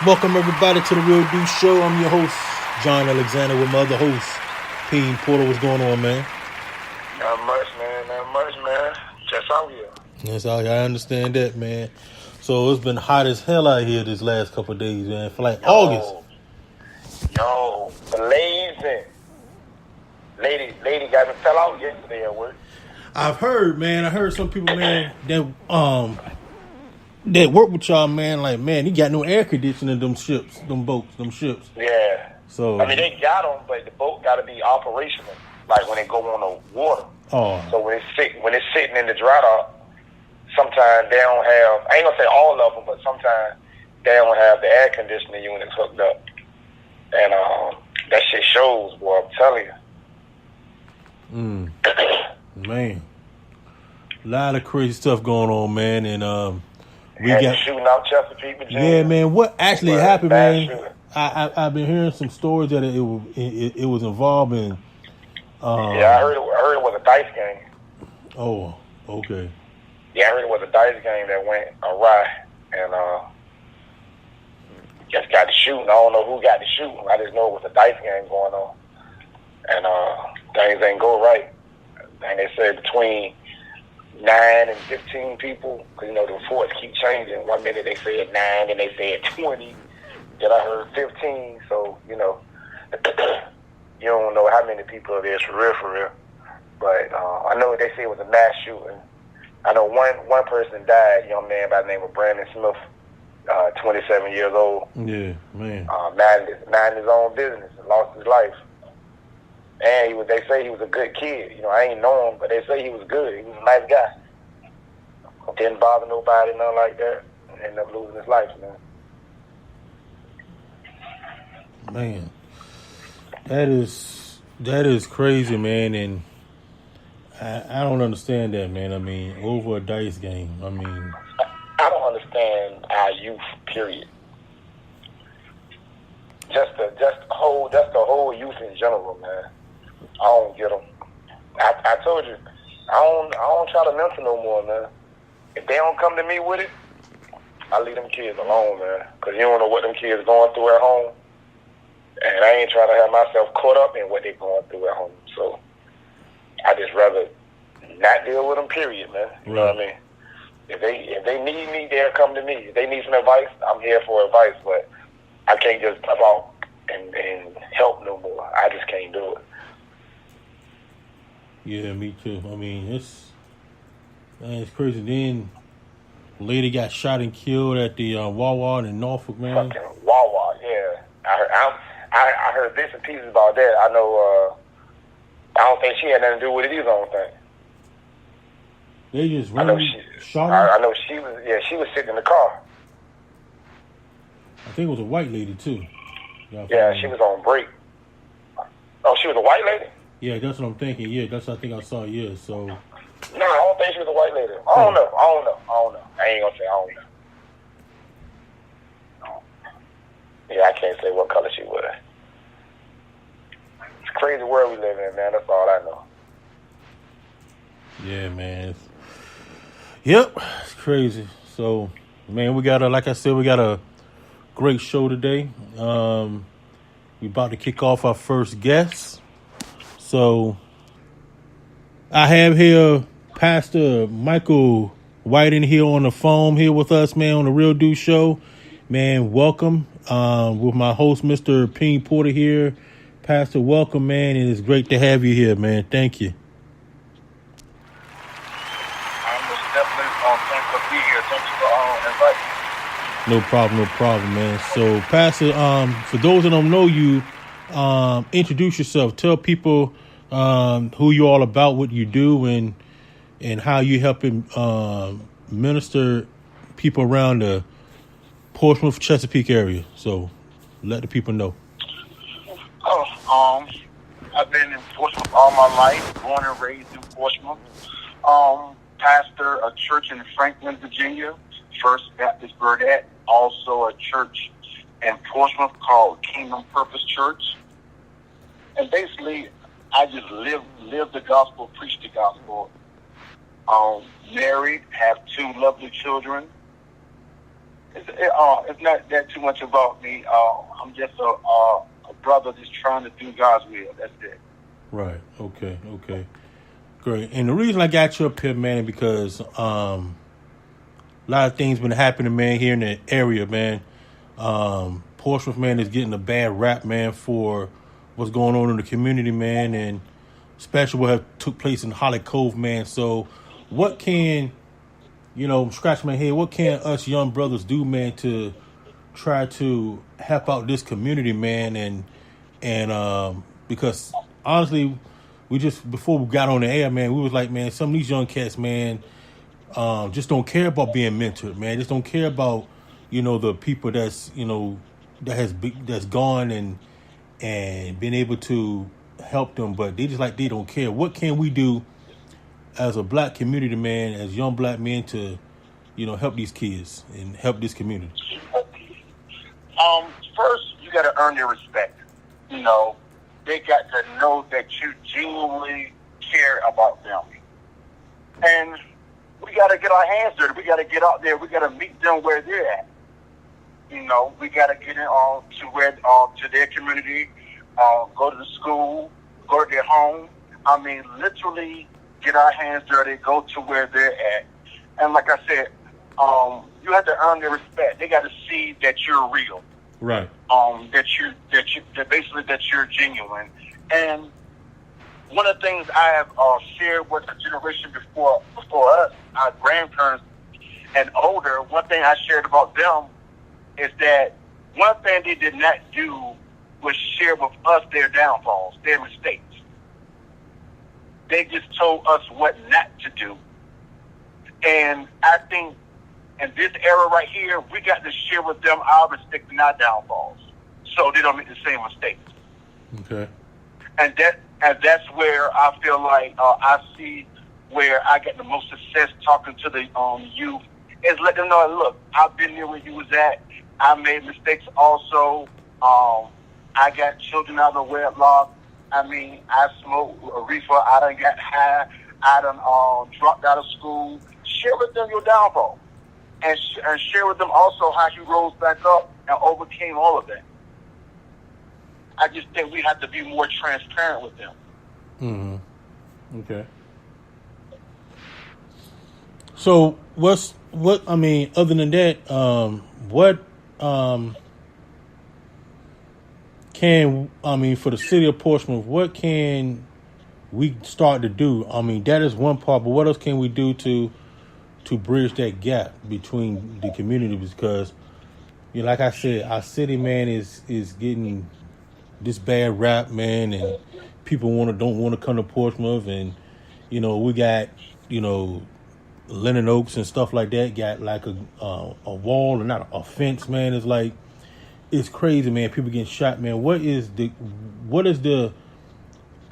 Welcome everybody to the Real Dude Show. I'm your host, John Alexander, with my other host, P. Porter. What's going on, man? Not much, man. Not much, man. Just out here. Yes, I understand that, man. So it's been hot as hell out here this last couple of days, man. For like August. Blazing. Lady got me fell out yesterday at work. I've heard, man. I heard some people, man, that work with y'all, man. Like, man, he got no air conditioning in them ships, them boats, them ships. Yeah. So I mean, they got them, but the boat got to be operational. Like when they go on the water. Oh. So when it's sitting in the dry dock, sometimes they don't have. I ain't gonna say all of them, but sometimes they don't have the air conditioning units hooked up, and that shit shows, boy. I'm telling you. Man, a lot of crazy stuff going on, man, and we got shooting out Chesapeake, Virginia. Yeah, man. What actually happened, man? I've been hearing some stories that it was involving. I heard it was a dice game. Oh, okay. Yeah, I heard it was a dice game that went awry, and just got to shooting. I don't know who got to shooting. I just know it was a dice game going on, and things ain't go right. And they said between 9 and 15 people, because the reports keep changing. 1 minute they said 9, then they said 20. Then I heard 15. So you don't know how many people it is for real. But I know they say it was a mass shooting. I know one person died, young man by the name of Brandon Smith, 27 years old. Yeah, man. Minding his own business and lost his life. And they say he was a good kid. I ain't know him, but they say he was good. He was a nice guy. Didn't bother nobody, nothing like that. And ended up losing his life, man. Man, that is crazy, man, and I don't understand that, man. I mean, over a dice game. I mean, I don't understand our youth, period. Just the whole youth in general, man. I don't get them. I told you, I don't try to mentor no more, man. If they don't come to me with it, I leave them kids alone, man. Because you don't know what them kids going through at home. And I ain't trying to have myself caught up in what they going through at home. So I just rather not deal with them, period, man. You know what I mean? If they need me, they'll come to me. If they need some advice, I'm here for advice. But I can't just pop out and help no more. I just can't do it. Yeah, me too. I mean, it's crazy. Then, a lady got shot and killed at the Wawa in Norfolk, man. Fucking Wawa, yeah. I heard bits and pieces about that. I know. I don't think she had nothing to do with it either. I don't think. They just really shot her. I know she was. Yeah, she was sitting in the car. I think it was a white lady too. Yeah, she was on break. Oh, she was a white lady? Yeah, that's what I'm thinking. Yeah, that's what I think I saw. Yeah, so. No, I don't think she was a white lady. I don't know. I ain't gonna say I don't know. Yeah, I can't say what color she was. It's a crazy world we live in, man. That's all I know. Yeah, man. Yep, it's crazy. So, man, we got like I said, we got a great show today. We about to kick off our first guest. So, I have here Pastor Michael Whiting here on the phone here with us, man, on the Real Dude Show. Man, welcome. With my host, Mr. P. Porter here. Pastor, welcome, man, and it's great to have you here, man. Thank you. I'm most definitely thankful to be here. Thank you for inviting me. No problem, man. So, Pastor, for those that don't know you, introduce yourself. Tell people who you're all about, what you do, and how you helping minister people around the Portsmouth, Chesapeake area. So let the people know. I've been in Portsmouth all my life, born and raised in Portsmouth. Pastor a church in Franklin, Virginia, First Baptist Burdett, also a church in Portsmouth called Kingdom Purpose Church. And basically, I just live the gospel, preach the gospel. Married, have 2 lovely children. It's not that too much about me. I'm just a brother just trying to do God's will. That's it. Right. Okay. Okay. Great. And the reason I got you up here, man, because a lot of things been happening, man, here in the area, man. Portsmouth, man, is getting a bad rap, man, for what's going on in the community, man, and especially what have took place in Holly Cove, man. So, what can scratch my head? What can us young brothers do, man, to try to help out this community, man, and because honestly, we just before we got on the air, man, we was like, man, some of these young cats, man, just don't care about being mentored, man. Just don't care about the people that's gone and been able to help them, but they don't care. What can we do as a black community, man, as young black men to help these kids and help this community? First, you got to earn their respect. They got to know that you genuinely care about them. And we got to get our hands dirty. We got to get out there. We got to meet them where they're at. We got to get in to their community, go to the school, go to their home. I mean, literally get our hands dirty, go to where they're at. And like I said, you have to earn their respect. They got to see that you're real. Right. That you're genuine. And one of the things I have shared with the generation before us, our grandparents and older, one thing I shared about them is that one thing they did not do was share with us their downfalls, their mistakes. They just told us what not to do. And I think in this era right here, we got to share with them our mistakes and our downfalls, so they don't make the same mistakes. Okay. And that's where I feel like I see where I get the most success talking to the youth is let them know, look, I've been there where you was at. I made mistakes also. I got children out of wedlock. I mean, I smoked a reefer. I done got high. I done dropped out of school. Share with them your downfall. And share with them also how you rose back up and overcame all of that. I just think we have to be more transparent with them. Mm-hmm. Okay. So other than that, for the city of Portsmouth, what can we start to do? I mean, that is one part, but what else can we do to bridge that gap between the communities? Because, like I said, our city, man, is getting this bad rap, man, and people don't want to come to Portsmouth, and we got Lennon Oaks and stuff like that got like a wall and not a fence, man. It's like it's crazy, man. People getting shot, man. What is the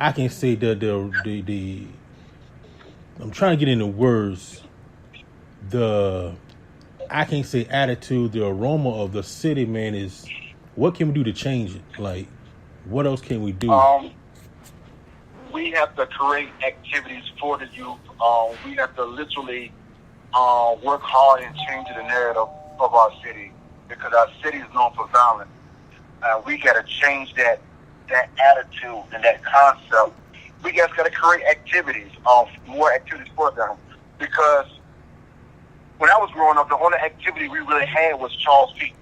I can say the I'm trying to get into words. I can't say attitude, the aroma of the city, man, is what can we do to change it? Like, what else can we do? We have to create activities for the youth. We have to literally work hard and change the narrative of our city because our city is known for violence. We got to change that attitude and that concept. We just got to create activities, more activities for them because when I was growing up, the only activity we really had was Charles Feet,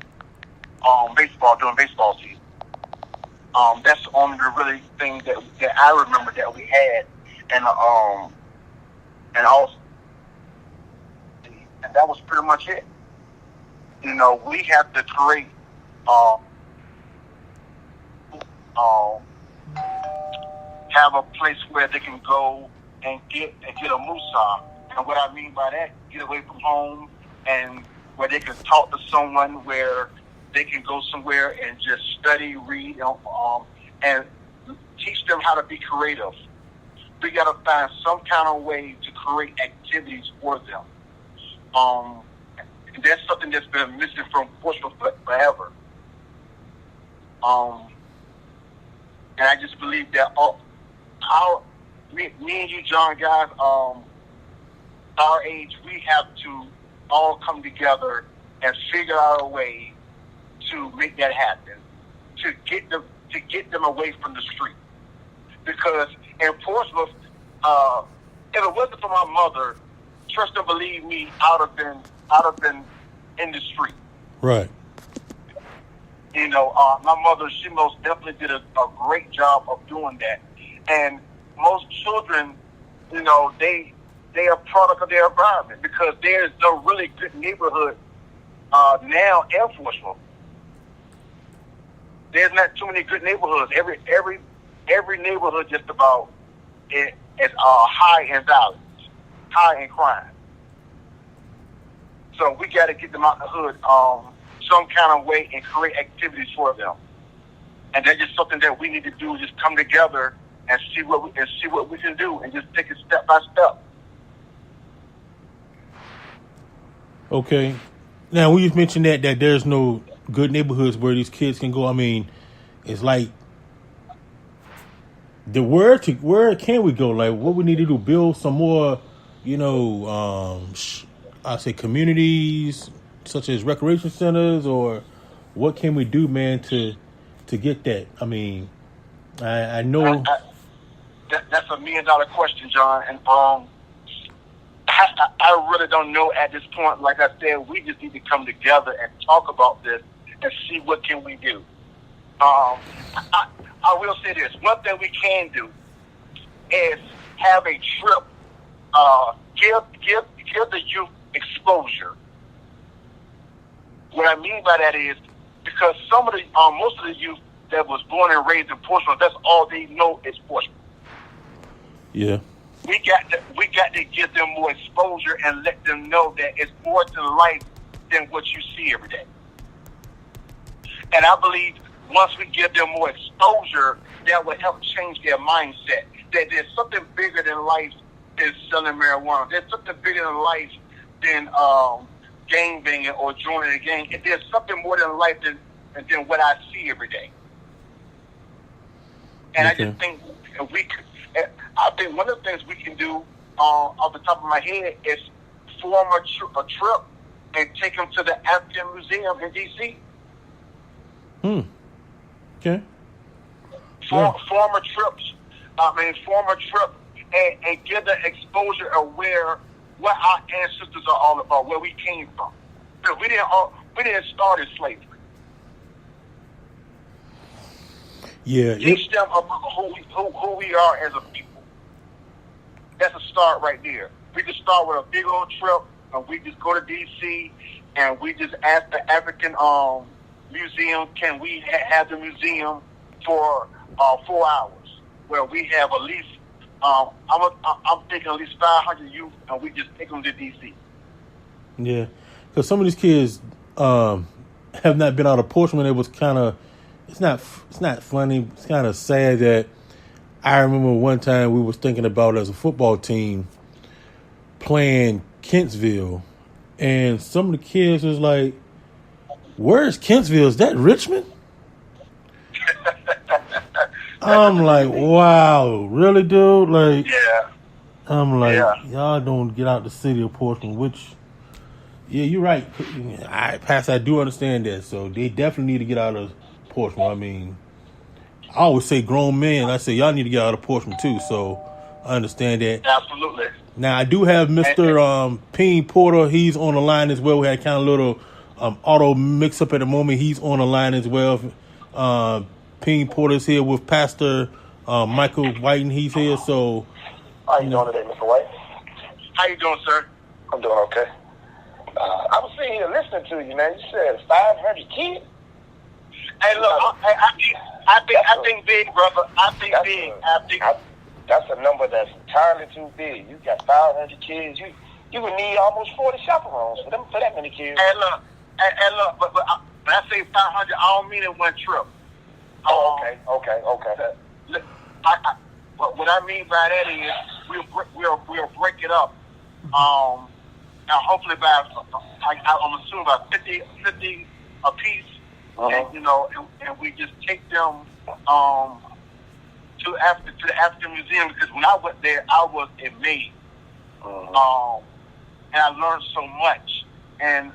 baseball, doing baseball season. That's the only really thing that I remember that we had, and also, and that was pretty much it. We have to create, have a place where they can go and get a musa. And what I mean by that, get away from home and where they can talk to someone, where they can go somewhere and just study, read, and teach them how to be creative. We got to find some kind of way to create activities for them. That's something that's been missing from Portsmouth forever. And I just believe that me and you, John, guys, our age, we have to all come together and figure out a way to make that happen, to get them away from the street. Because in Portsmouth, if it wasn't for my mother, trust and believe me, I'd have been in the street. Right. You know, my mother, she most definitely did a great job of doing that. And most children, you know, they are a product of their environment, because there's no really good neighborhood now in Portsmouth. There's not too many good neighborhoods. Every neighborhood just about is high in violence, high in crime. So we got to get them out the hood some kind of way and create activities for them. And that's just something that we need to do, just come together and see what we can do, and just take it step by step. Okay. Now, when you mentioned that there's no good neighborhoods where these kids can go, I mean, it's like, where can we go? Like, what we need to do? Build some more, you know, I say communities such as recreation centers, or what can we do, man, to get that? I mean, I know that's $1 million question, John, and I really don't know at this point. Like I said, we just need to come together and talk about this and see what can we do. I will say this: one thing we can do is have a trip. Give the youth exposure. What I mean by that is, because some of the most of the youth that was born and raised in Portsmouth, that's all they know is Portsmouth. Yeah. We got to give them more exposure and let them know that it's more to life than what you see every day. And I believe once we give them more exposure, that will help change their mindset. That there's something bigger than life than selling marijuana. There's something bigger than life than gang banging or joining a gang. If there's something more than life than what I see every day. And okay. I just think I think one of the things we can do off the top of my head is form a trip and take them to the African Museum in D.C. Okay. Form a trip and give the exposure of what our ancestors are all about, where we came from. Because we didn't start as slavery. Yeah. Teach them about who we are as a people. That's a start right there. We just start with a big old trip, and we just go to D.C. and we just ask the African Museum, can we have the museum for 4 hours, where we have at least I'm thinking at least 500 youth, and we just take them to D.C. Yeah, because some of these kids have not been out of Portsmouth. It was kind of, it's not funny. It's kind of sad that I remember one time we was thinking about as a football team playing Kentsville, and some of the kids was like, "Where's Kentsville? Is that Richmond?" I'm like, wow, really, dude? Like, Yeah. I'm like, Yeah. y'all don't get out the city of Portsmouth, which, yeah, you're right. I do understand that. So they definitely need to get out of Portsmouth. I mean, I always say grown men. I say y'all need to get out of Portsmouth too. So I understand that. Absolutely. Now I do have Mr. Peen Porter. He's on the line as well. We had kind of a little auto mix up at the moment. He's on the line as well. Peen Porter's here with Pastor Michael White, and he's here. So, how you doing today, Mr. White? How you doing, sir? I'm doing okay. I was sitting here listening to you, man. You said 500 kids. Hey, look, I think big, brother. I think big. That's a number that's entirely too big. You got 500 kids. You would need almost 40 chaperones for that many kids. Hey, look, but when I say 500, I don't mean in one trip. Oh, okay. What I mean by that is we'll break it up. Now hopefully I'm assuming about 50 a piece, and we just take them to the African Museum, because when I went there, I was amazed, and I learned so much. And